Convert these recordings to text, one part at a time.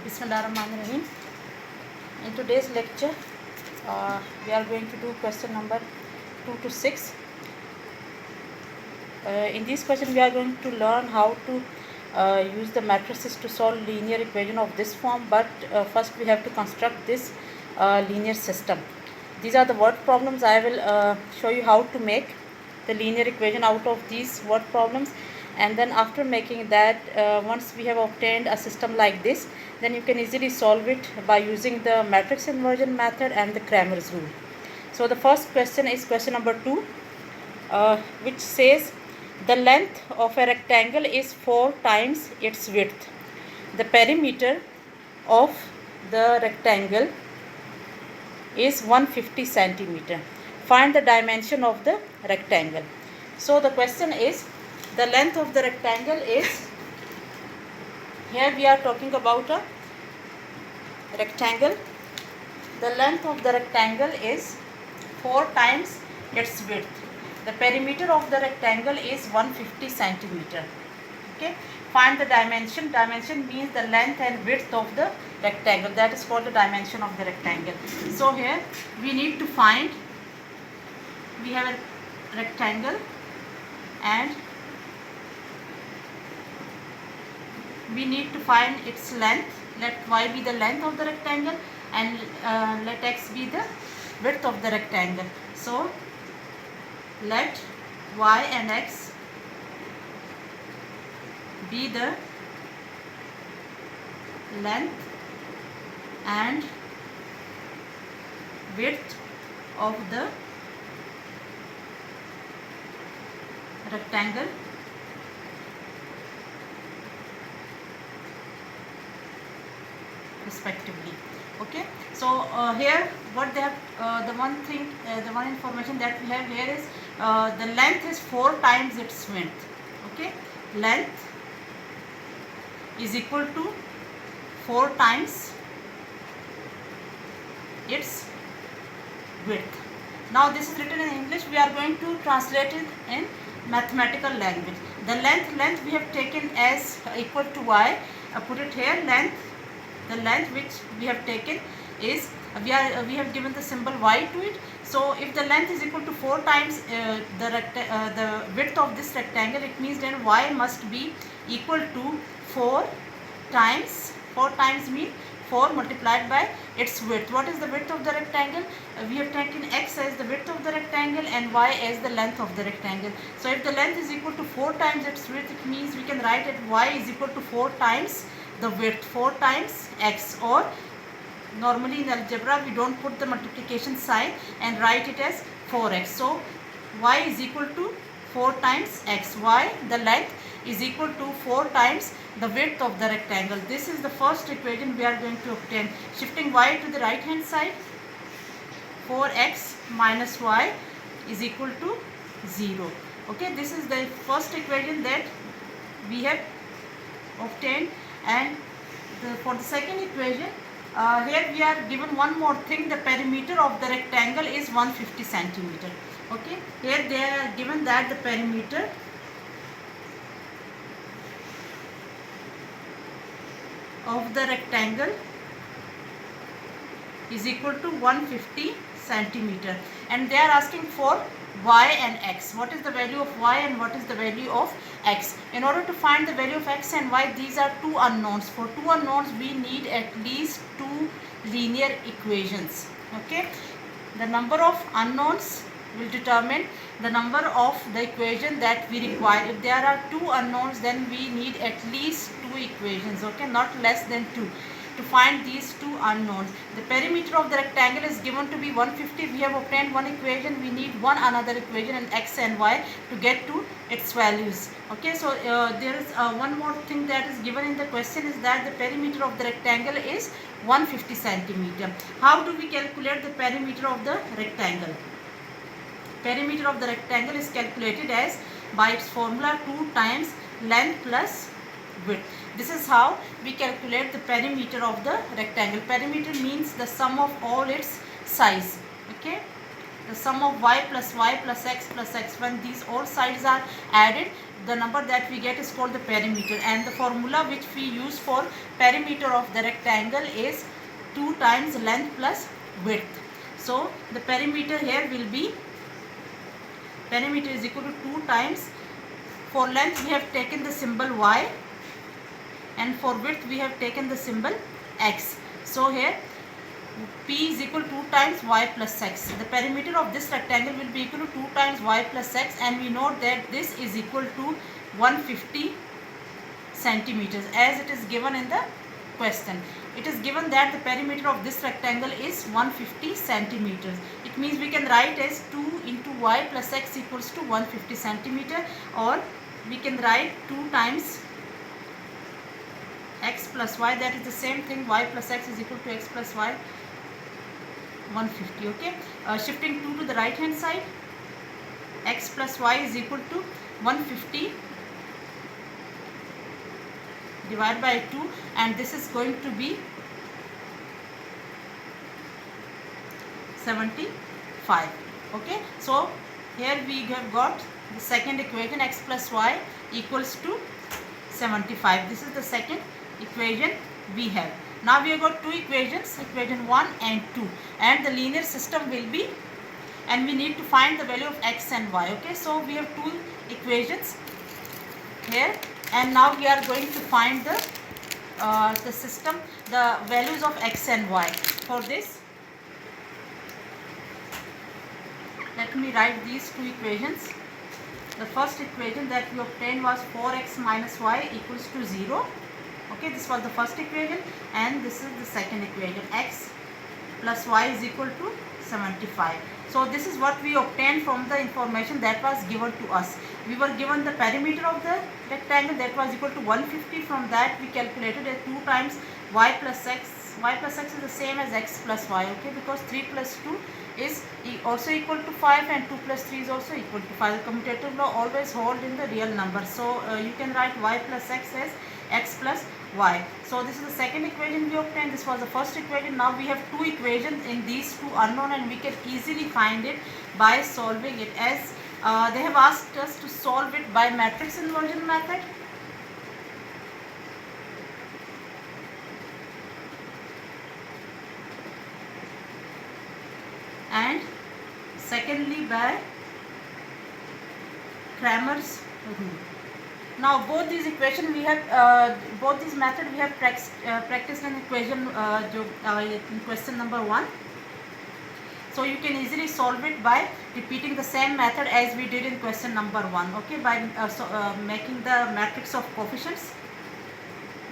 Bismillahirrahmanirrahim. In today's lecture, we are going to do question number 2 to 6. In this question, we are going to learn how to use the matrices to solve linear equation of this form, but first we have to construct this linear system. These are the word problems. I will show you how to make the linear equation out of these word problems, and then after making that, once we have obtained a system like this, then you can easily solve it by using the matrix inversion method and the Cramer's rule. So the first question is question number 2, which says the length of a rectangle is 4 times its width. The perimeter of the rectangle is 150 centimeter. Find the dimension of the rectangle. So the question is, the length of the rectangle is, here we are talking about a rectangle. The length of the rectangle is 4 times its width. The perimeter of the rectangle is 150 centimeter. Okay. Find the dimension. Dimension means the length and width of the rectangle. That is called the dimension of the rectangle. So here we need to find, we have a rectangle and we need to find its length. Let y be the length of the rectangle and let x be the width of the rectangle. So let y and x be the length and width of the rectangle respectively. Okay, so here what they have, the one information that we have here is the length is 4 times its width. Okay, length is equal to 4 times its width. Now this is written in English. We are going to translate it in mathematical language. The length we have taken as equal to y. Put it here. The length which we have taken is, we have given the symbol y to it. So if the length is equal to 4 times the width of this rectangle, it means then y must be equal to 4 times mean 4 multiplied by its width. What is the width of the rectangle? We have taken x as the width of the rectangle and y as the length of the rectangle. So if the length is equal to 4 times its width, it means we can write it y is equal to 4 times the width, 4 times x, or normally in algebra we don't put the multiplication sign and write it as 4x. So y is equal to 4 times x. Y, the length, is equal to 4 times the width of the rectangle. This is the first equation we are going to obtain. Shifting y to the right hand side, 4x minus y is equal to 0. Okay, this is the first equation that we have obtained. And for the second equation, here we are given one more thing. The perimeter of the rectangle is 150 centimeter. Okay, here they are given that the perimeter of the rectangle is equal to 150 centimeter, and they are asking for y and x. What is the value of y and what is the value of x? In order to find the value of x and y, these are two unknowns. For two unknowns, we need at least 2 linear equations. Okay, the number of unknowns will determine the number of the equation that we require. If there are 2 unknowns, then we need at least 2 equations. Okay, not less than 2. To find these 2 unknowns, the perimeter of the rectangle is given to be 150. We have obtained one equation. We need one another equation in x and y to get to its values. Okay, so there is one more thing that is given in the question, is that the perimeter of the rectangle is 150 centimeter. How do we calculate the perimeter of the rectangle? Perimeter of the rectangle is calculated as by its formula 2 times length plus width. This is how we calculate the perimeter of the rectangle. Perimeter means the sum of all its size. Okay, the sum of y plus x, when these all sides are added, the number that we get is called the perimeter. And the formula which we use for perimeter of the rectangle is 2 times length plus width. So the perimeter here will be, perimeter is equal to 2 times, for length we have taken the symbol y, and for width we have taken the symbol x. So here P is equal to 2 times y plus x. The perimeter of this rectangle will be equal to 2 times y plus x, and we know that this is equal to 150 centimeters as it is given in the question. It is given that the perimeter of this rectangle is 150 centimeters. It means we can write as 2 into y plus x equals to 150 centimeter, or we can write 2 times x plus y, that is the same thing, y plus x is equal to x plus y, 150. Okay, shifting 2 to the right hand side, x plus y is equal to 150 divided by 2, and this is going to be 75. Okay, so here we have got the second equation, x plus y equals to 75. This is the second equation we have. Now we have got two equations, equation 1 and 2, and the linear system will be, and we need to find the value of x and y. Okay, so we have two equations here, and now we are going to find the system, the values of x and y. For this, let me write these two equations. The first equation that we obtained was 4x minus y equals to 0. Okay, this was the first equation, and this is the second equation, x plus y is equal to 75. So this is what we obtained from the information that was given to us. We were given the perimeter of the rectangle, that was equal to 150. From that we calculated as 2 times y plus x. Y plus x is the same as x plus y. Okay, because 3 plus 2 is also equal to 5, and 2 plus 3 is also equal to 5. The commutative law always hold in the real number. So you can write y plus x as x plus y. So this is the second equation we obtained. This was the first equation. Now we have two equations in these two unknown, and we can easily find it by solving it, as they have asked us to solve it by matrix inversion method. And secondly by Cramer's rule. Now both these equation we have, both these method we have practiced in equation in question number 1. So you can easily solve it by repeating the same method as we did in question number 1. Okay, by making the matrix of coefficients,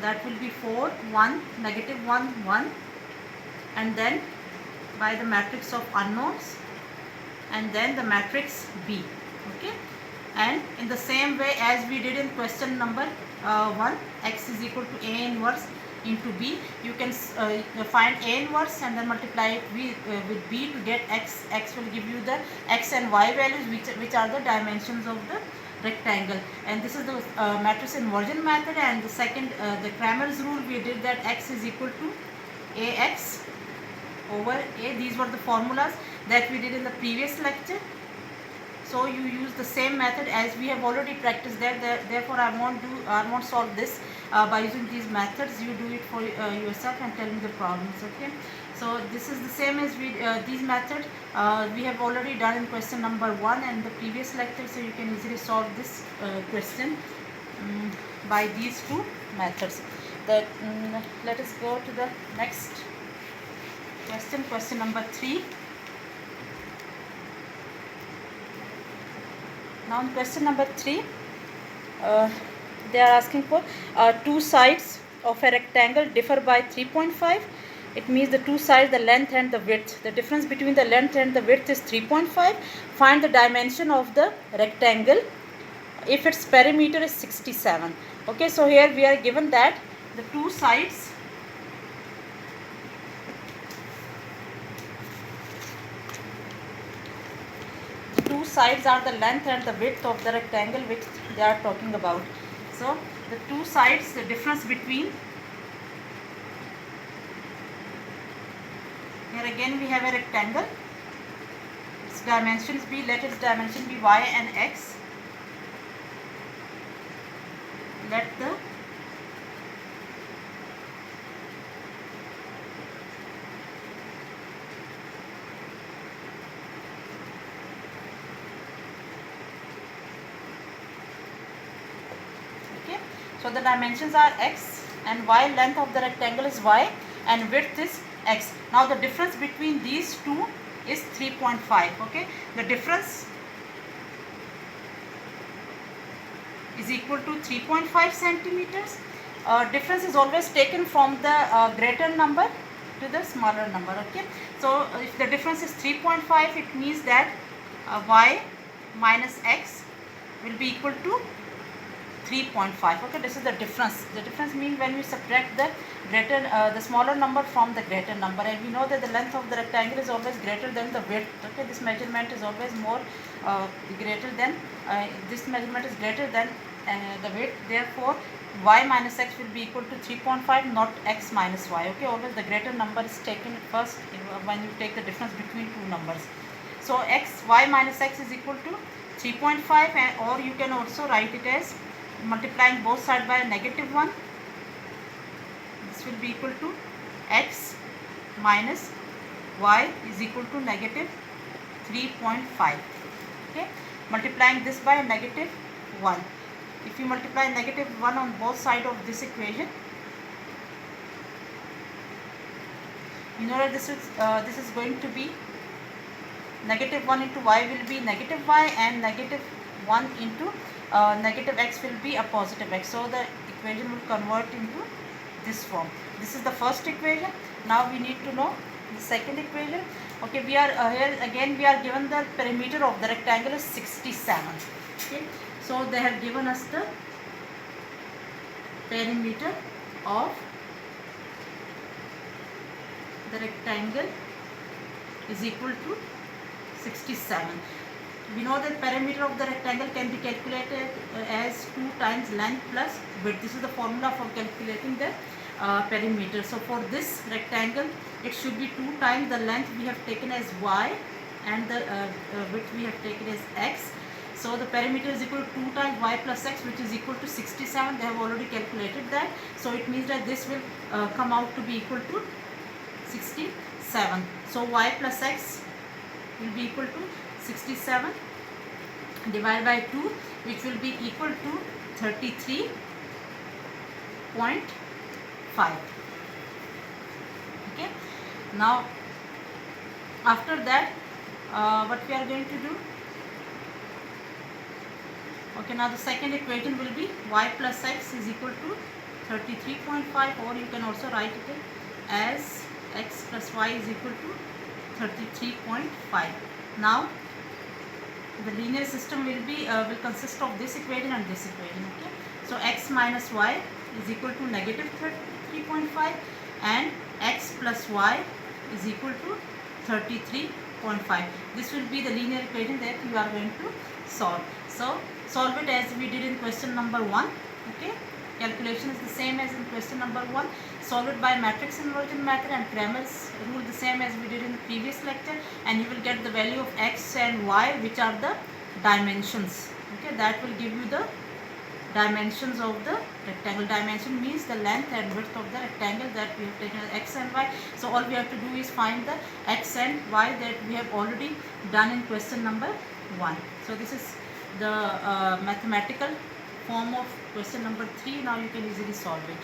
that will be 4, 1, negative 1, 1, and then by the matrix of unknowns, and then the matrix B. Okay, and in the same way as we did in question number 1, x is equal to A inverse into B, you can find A inverse and then multiply it with B to get x. X will give you the x and y values, which are the dimensions of the rectangle. And this is the matrix inversion method. And the second, the Cramer's rule, we did that x is equal to Ax over A. These were the formulas that we did in the previous lecture. So you use the same method as we have already practiced there. Therefore I won't solve this by using these methods. You do it for yourself and tell me the problems. Okay, so this is the same as these methods we have already done in question number 1 and the previous lecture. So you can easily solve this question by these two methods. Let us go to the next question, question number 3. Now in question number 3, they are asking for two sides of a rectangle differ by 3.5. It means the two sides, the length and the width. The difference between the length and the width is 3.5. Find the dimension of the rectangle if its perimeter is 67. Okay, so here we are given that the two sides are the length and the width of the rectangle which they are talking about. So the two sides, the difference between, here again we have a rectangle, its dimensions be, let its dimension be y and x. Let the so the dimensions are x and y, length of the rectangle is y and width is x. Now the difference between these two is 3.5. okay, the difference is equal to 3.5 centimeters. Difference is always taken from the greater number to the smaller number. Okay, so if the difference is 3.5, it means that y minus x will be equal to 3.5. okay, this is the difference. The difference means when we subtract the greater the smaller number from the greater number, and we know that the length of the rectangle is always greater than the width. okay, this measurement is always more greater than this measurement is greater than the width. Therefore y minus x will be equal to 3.5, not x minus y. okay, always the greater number is taken first when you take the difference between two numbers. So y minus x is equal to 3.5, and or you can also write it as multiplying both sides by a -1. This will be equal to x minus y is equal to -3.5. okay, multiplying this by a -1. If you multiply -1 on both sides of this equation, you know that this is going to be -1 into y will be -y, and -1 into negative x will be a positive x. So the equation will convert into this form. This is the first equation. Now we need to know the second equation. okay, we are here again we are given the perimeter of the rectangle is 67. okay, so they have given us the perimeter of the rectangle is equal to 67. We know that perimeter of the rectangle can be calculated as 2 times length plus width. This is the formula for calculating the perimeter. So for this rectangle, it should be 2 times the length we have taken as y and the width we have taken as x. So the perimeter is equal to 2 times y plus x, which is equal to 67. They have already calculated that. So it means that this will come out to be equal to 67. So y plus x will be equal to 67 divided by 2, which will be equal to 33.5. okay, now after that what we are going to do, okay, now the second equation will be y plus x is equal to 33.5, or you can also write it as x plus y is equal to 33.5. Now the linear system will consist of this equation and this equation. okay, so x minus y is equal to -33.5 and x plus y is equal to 33.5. This will be the linear equation that you are going to solve. So solve it as we did in question number 1. okay, calculation is the same as in question number 1. Solve it by matrix inversion method and Cramer's rule, the same as we did in the previous lecture, and you will get the value of x and y, which are the dimensions. okay, that will give you the dimensions of the rectangle. Dimension means the length and width of the rectangle that we have taken as x and y. So all we have to do is find the x and y that we have already done in question number 1. So this is the mathematical form of question number 3. Now you can easily solve it.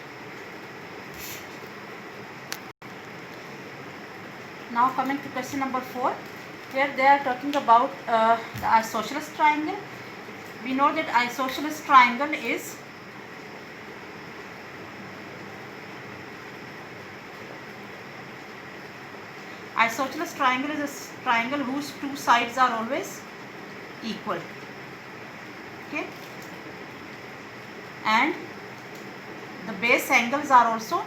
Now coming to question number 4, here they are talking about the isosceles triangle. We know that isosceles triangle is a triangle whose two sides are always equal. okay, and the base angles are also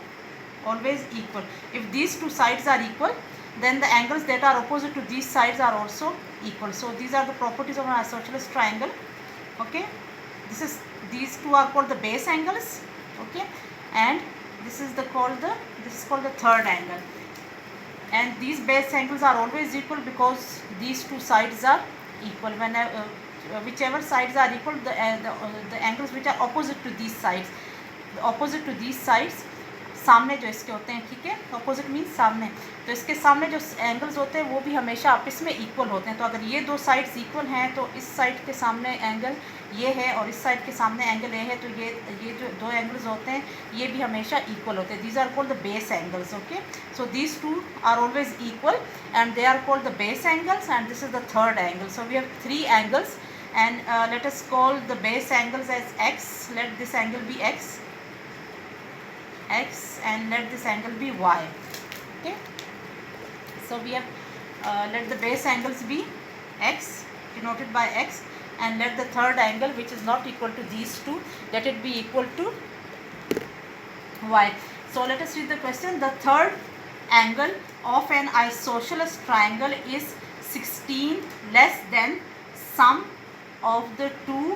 always equal. If these two sides are equal, then the angles that are opposite to these sides are also equal. So these are the properties of an isosceles triangle. okay, these two are called the base angles. okay, and this is called the third angle. and these base angles are always equal because these two sides are equal. When whichever sides are equal, the angles which are opposite to these sides, सामने जो इसके होते हैं, ठीक है, opposite means सामने, तो इसके सामने जो एंगल्स होते हैं वो भी हमेशा आपस में इक्वल होते हैं. तो अगर ये दो साइड्स इक्वल हैं तो इस साइड के सामने एंगल ये है और इस साइड के सामने एंगल ये है, तो ये जो दो एंगल्स होते हैं ये भी हमेशा इक्वल होते हैं. These are called the base angles. Okay, so these two are always equal and they are called the base angles, and this is the third angle. So we have three angles and let us call the base angles as x. Let this angle be x, and let this angle be y. Okay, so we have let the base angles be x, denoted by x, and let the third angle, which is not equal to these two, let it be equal to y. So let us read the question. The third angle of an isosceles triangle is 16 less than sum of the two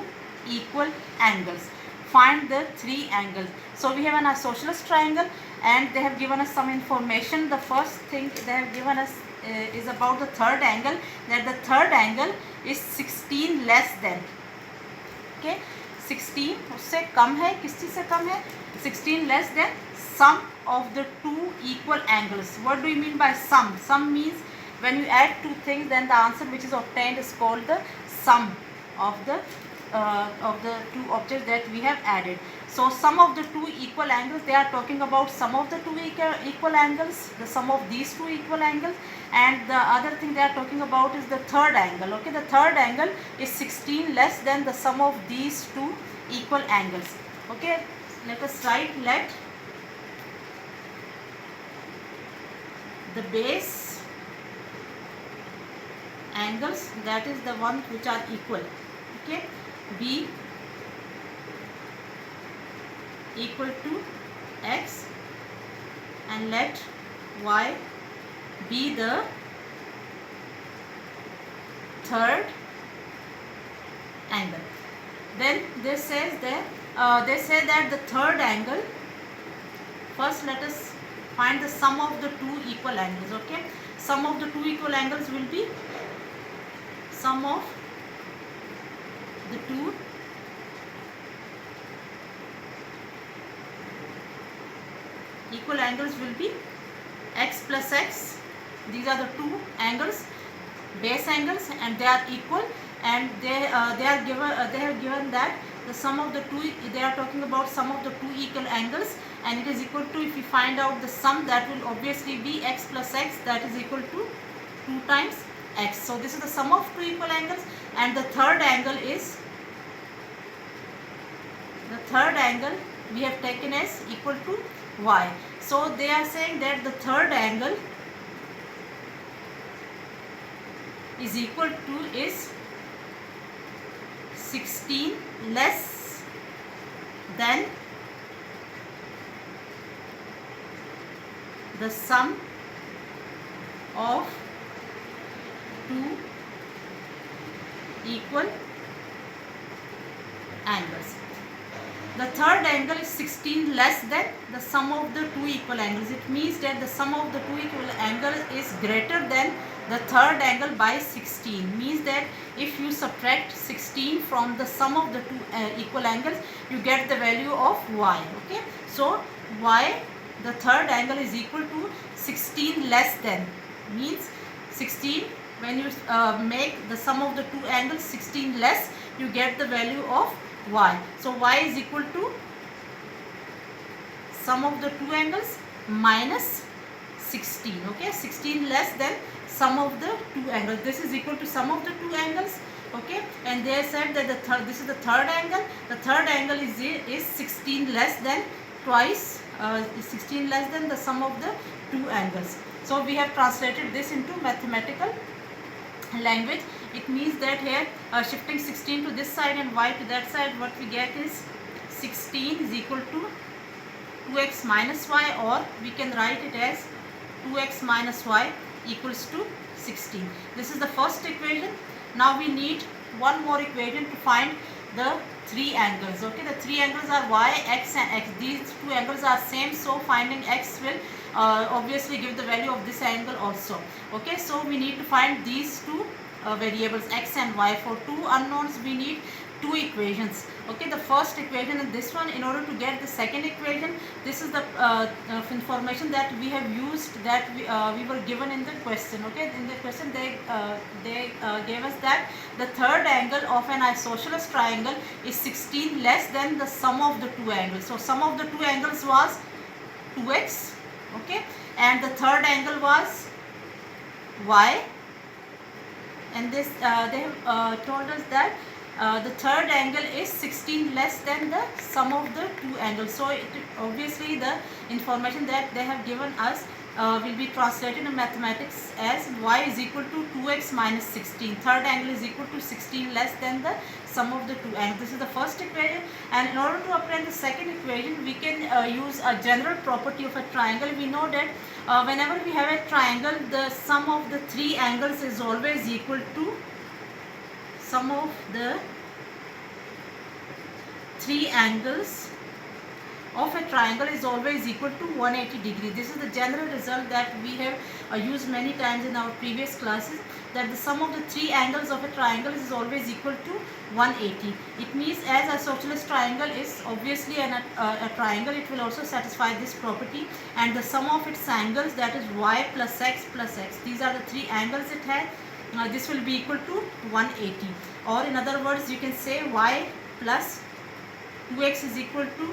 equal angles. Find the three angles. So we have an isosceles triangle and they have given us some information. The first thing they have given us is about the third angle, that the third angle is 16 less than. Okay, 16 उससे कम है, किस चीज़ से कम है? 16 less than sum of the two equal angles. What do you mean by sum? Sum means when you add two things, then the answer which is obtained is called the sum of the two objects that we have added. So sum of the two equal angles, they are talking about sum of the two equal angles, the sum of these two equal angles, and the other thing they are talking about is the third angle. Okay, the third angle is 16 less than the sum of these two equal angles. Okay, let us write, let the base angles, that is the one which are equal, okay, be equal to x, and let y be the third angle. Then they say that the third angle, first let us find the sum of the two equal angles. Okay, sum of the two equal angles will be sum of the two equal angles will be x plus x. These are the two angles, base angles, and they are equal, and they have given that the sum of the two, they are talking about sum of the two equal angles, and it is equal to, if you find out the sum, that will obviously be x plus x, that is equal to 2 times x. So this is the sum of two equal angles, and the third angle we have taken as equal to y. So they are saying that the third angle is equal to 16 less than the sum of two equal angles. The third angle is 16 less than the sum of the two equal angles. It means that the sum of the two equal angles is greater than the third angle by 16. Means that if you subtract 16 from the sum of the two equal angles, you get the value of y. Okay, so y, the third angle, is equal to 16 less than, means 16, when you make the sum of the two angles 16 less, you get the value of y. So y is equal to sum of the two angles minus 16. Okay, 16 less than sum of the two angles. This is equal to sum of the two angles. Okay, and they said that this is the third angle. The third angle is 16 less than twice 16 less than the sum of the two angles. So we have translated this into mathematical language. It means that here shifting 16 to this side and y to that side, what we get is 16 is equal to 2x minus y, or we can write it as 2x minus y equals to 16. This is the first equation. Now we need one more equation to find the three angles. Okay, the three angles are y, x and x. These two angles are same, so finding x will obviously give the value of this angle also. Okay, so we need to find these two variables x and y. For two unknowns we need two equations. Okay, the first equation is this one. In order to get the second equation, this is the information that we have used, that we were given in the question. Okay, in the question they gave us that the third angle of an isosceles triangle is 16 less than the sum of the two angles. So sum of the two angles was 2x, okay, and the third angle was y, and this they have told us that the third angle is 16 less than the sum of the two angles. So obviously the information that they have given us will be translated in mathematics as y is equal to 2x minus 16. Third angle is equal to 16 less than the sum of the two angles. This is the first equation, and in order to obtain the second equation, we can use a general property of a triangle. We know that whenever we have a triangle, the sum of the three angles is always equal to sum of the three angles of a triangle is always equal to 180 degrees. This is the general result that we have used many times in our previous classes, that the sum of the three angles of a triangle is always equal to 180. It means as a isosceles triangle is obviously a triangle, it will also satisfy this property, and the sum of its angles, that is y plus x plus x, these are the three angles it has. This will be equal to 180, or in other words you can say y plus 2x is equal to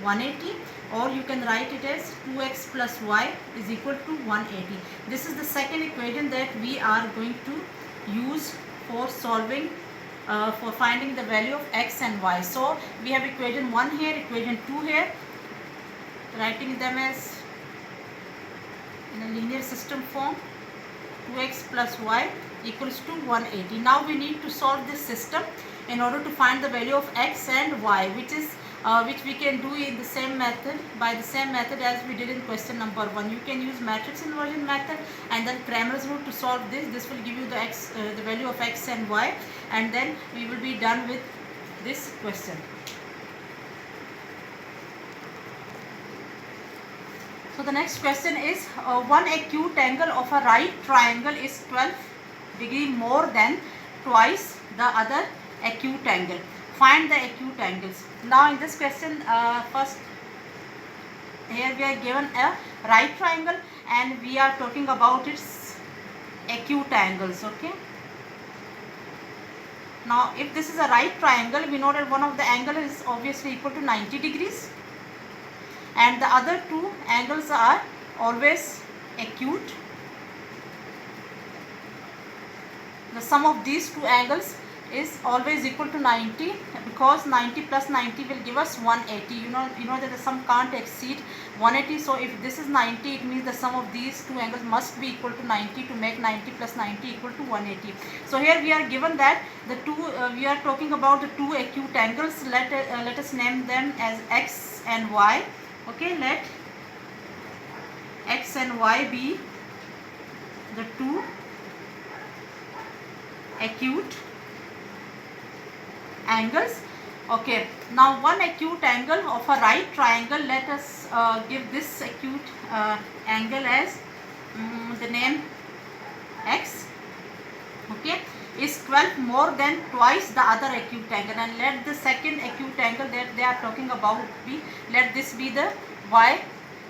180, or you can write it as 2x plus y is equal to 180. This is the second equation that we are going to use for solving for finding the value of x and y. So we have equation 1 here, equation 2 here, writing them as in a linear system form. 2x plus y equals to 180. Now we need to solve this system in order to find the value of x and y, which we can do in the same method, by the same method as we did in question number 1. You can use matrix inversion method and then Cramer's rule to solve this. This will give you the value of x and y, and then we will be done with this question. So the next question is, one acute angle of a right triangle is 12 degree more than twice the other acute angle. Find the acute angles. Now in this question, first here we are given a right triangle and we are talking about its acute angles. Okay. Now if this is a right triangle, we know that one of the angle is obviously equal to 90 degrees. And the other two angles are always acute. The sum of these two angles is always equal to 90, because 90 plus 90 will give us 180. You know that the sum can't exceed 180. So if this is 90, it means the sum of these two angles must be equal to 90 to make 90 plus 90 equal to 180. So here we are given that the two we are talking about the two acute angles. Let us name them as x and y. Okay, let x and y be the two acute angles. Okay, now one acute angle of a right triangle, let us give this acute angle as the name x, okay, is 12 more than twice the other acute angle, and let the second acute angle that they are talking about be, let this be the y,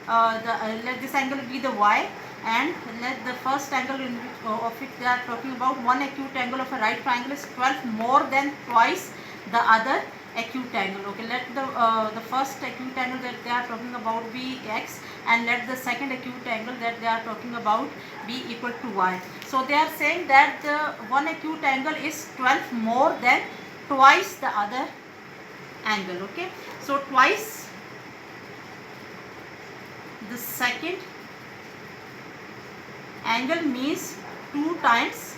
let this angle be the y, and let the first angle in which of it they are talking about, one acute angle of a right triangle is 12 more than twice the other acute angle. Okay, let the first acute angle that they are talking about be x, and let the second acute angle that they are talking about be equal to y. So they are saying that the one acute angle is 12 more than twice the other angle. Okay, so twice the second angle means 2 times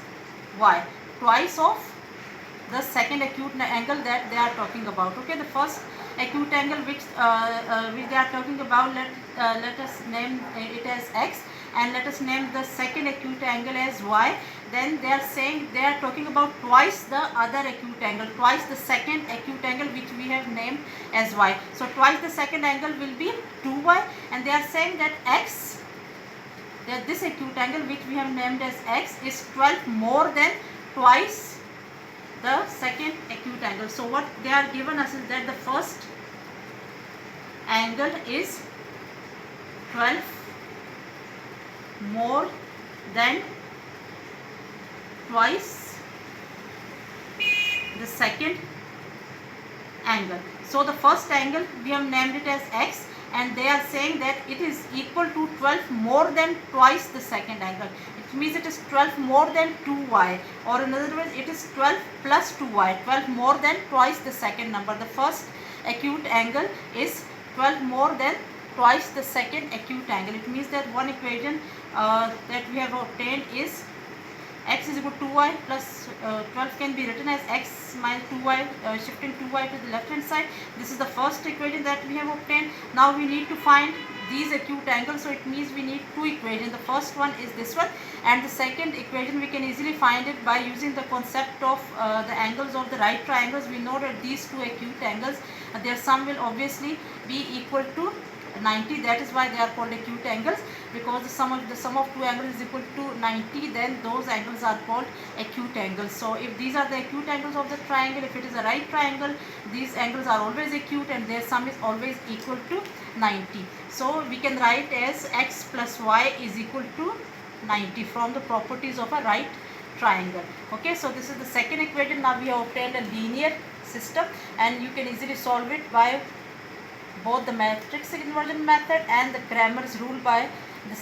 y, twice of the second acute angle that they are talking about. Okay, the first acute angle which they are talking about, let us name it as x, and let us name the second acute angle as y. Then they are saying, they are talking about twice the other acute angle, twice the second acute angle which we have named as y. So twice the second angle will be 2y, and they are saying that x, that this acute angle which we have named as x is 12 more than twice the second acute angle. So what they are given us is that the first angle is 12 more than twice the second angle. So the first angle we have named it as x, and they are saying that it is equal to 12 more than twice the second angle. It means it is 12 more than 2y, or in other words it is 12 plus 2y, 12 more than twice the second number. The first acute angle is 12 more than twice the second acute angle. It means that one equation that we have obtained is x is equal to 2y plus 12 can be written as x minus 2y, shifting 2y to the left hand side. This is the first equation that we have obtained. Now we need to find these acute angles, so it means we need two equations. The first one is this one, and the second equation we can easily find it by using the concept of the angles of the right triangles. We know that these two acute angles, their sum will obviously be equal to 90. That is why they are called acute angles, because the sum of two angles is equal to 90, then those angles are called acute angles. So if these are the acute angles of the triangle, if it is a right triangle, these angles are always acute and their sum is always equal to 90. So we can write as x plus y is equal to 90 from the properties of a right triangle. Okay, so this is the second equation. Now we have obtained a linear system, and you can easily solve it by both the matrix inversion method and the Cramer's rule by the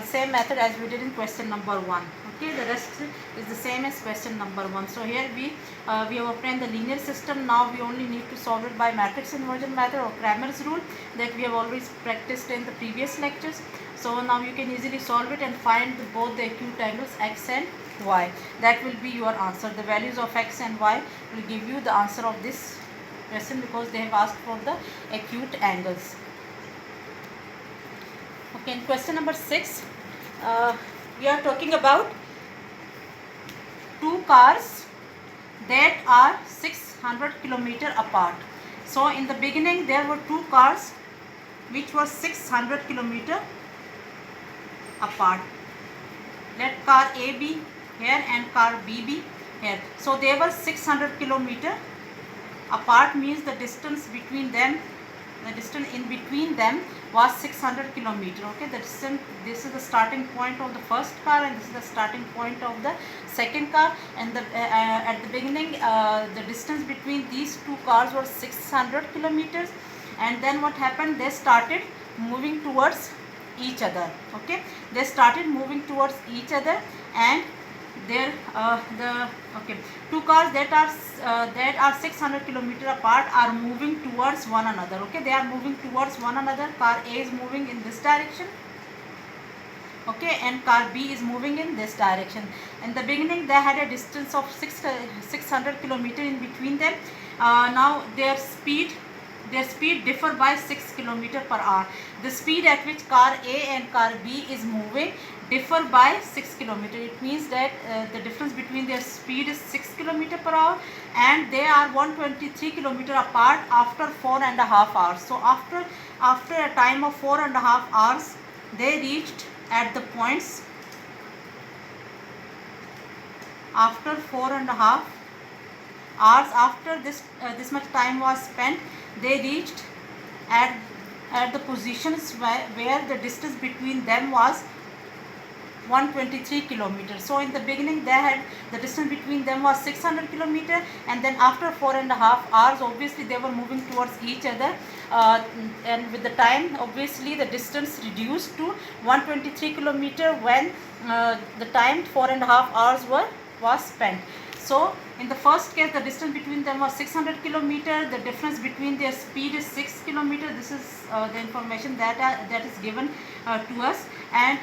same method as we did in question number 1. Okay, the rest is the same as question number 1. So here we have obtained the linear system. Now we only need to solve it by matrix inversion method or Cramer's rule that we have always practiced in the previous lectures. So now you can easily solve it and find both the acute angles x and y. That will be your answer. The values of x and y will give you the answer of this question, because they have asked for the acute angles. Okay, in question number 6, we are talking about two cars that are 600 km apart. So in the beginning there were two cars which were 600 km apart. Let car A be here and car B be here. So they were 600 km apart, means the distance between them, the distance in between them was 600 kilometer. Okay, the distance, this is the starting point of the first car and this is the starting point of the second car, and the at the beginning the distance between these two cars was 600 kilometers, and then what happened, they started moving towards each other. Okay, they started moving towards each other, and there two cars that are 600 km apart are moving towards one another. Okay, they are moving towards one another. Car A is moving in this direction, okay, and car B is moving in this direction. In the beginning they had a distance of 600 km in between them. Now their speed differ by 6 km per hour. The speed at which car A and car B is moving differ by 6 km. It means that the difference between their speed is 6 km per hour, and they are 123 km apart after 4.5 hours. So after a time of 4.5 hours, they reached at the points. After 4.5 hours, after this much time was spent, they reached at the positions where the distance between them was 123 kilometers. So in the beginning they had the distance between them was 600 kilometers, and then after 4.5 hours obviously they were moving towards each other, and with the time obviously the distance reduced to 123 kilometers when the time 4.5 hours was spent. So in the first case the distance between them was 600 kilometers. The difference between their speed is 6 kilometers. This is the information that is given to us. And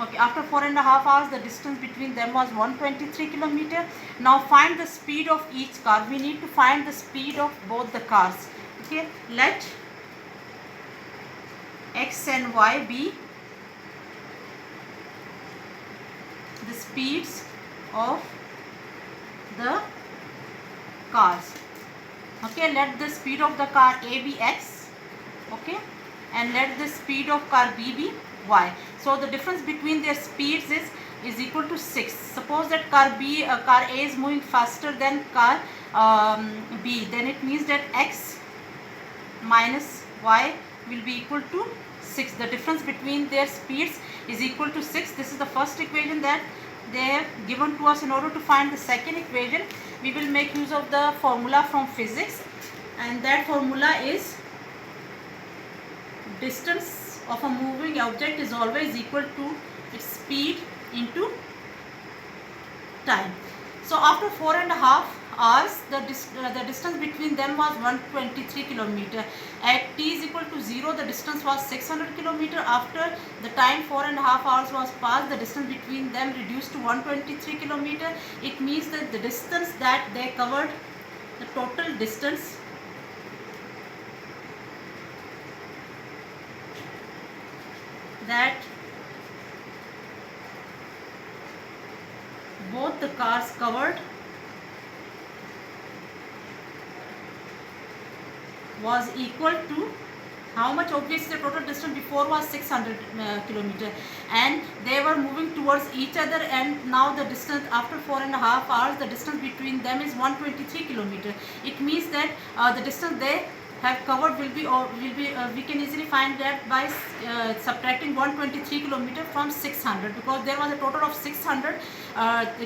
okay, after 4.5 hours the distance between them was 123 kilometers. Now find the speed of each car. We need to find the speed of both the cars. Okay, let x and y be speeds of the cars. Okay, let the speed of the car A be x, okay, and let the speed of car B be y. So the difference between their speeds is equal to 6. Suppose that car A is moving faster than car B, then it means that x minus y will be equal to 6. The difference between their speeds is equal to 6. This is the first equation that they have given to us. In order to find the second equation, we will make use of the formula from physics, and that formula is distance of a moving object is always equal to its speed into time. So after 4.5 hours, the distance between them was 123 km. At t is equal to 0, the distance was 600 km. After the time 4.5 hours was passed, the distance between them reduced to 123 km. It means that the distance that they covered, the total distance that both the cars covered was equal to how much? Obviously the total distance before was 600 km, and they were moving towards each other, and now the distance after 4.5 hours, the distance between them is 123 km. It means that the distance they have covered will be we can easily find that by subtracting 123 km from 600, because there was a total of 600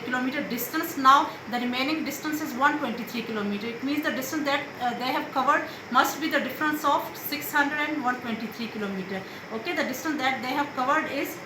kilometer distance. Now the remaining distance is 123 km. It means the distance that they have covered must be the difference of 600 and 123 km. Okay, the distance that they have covered is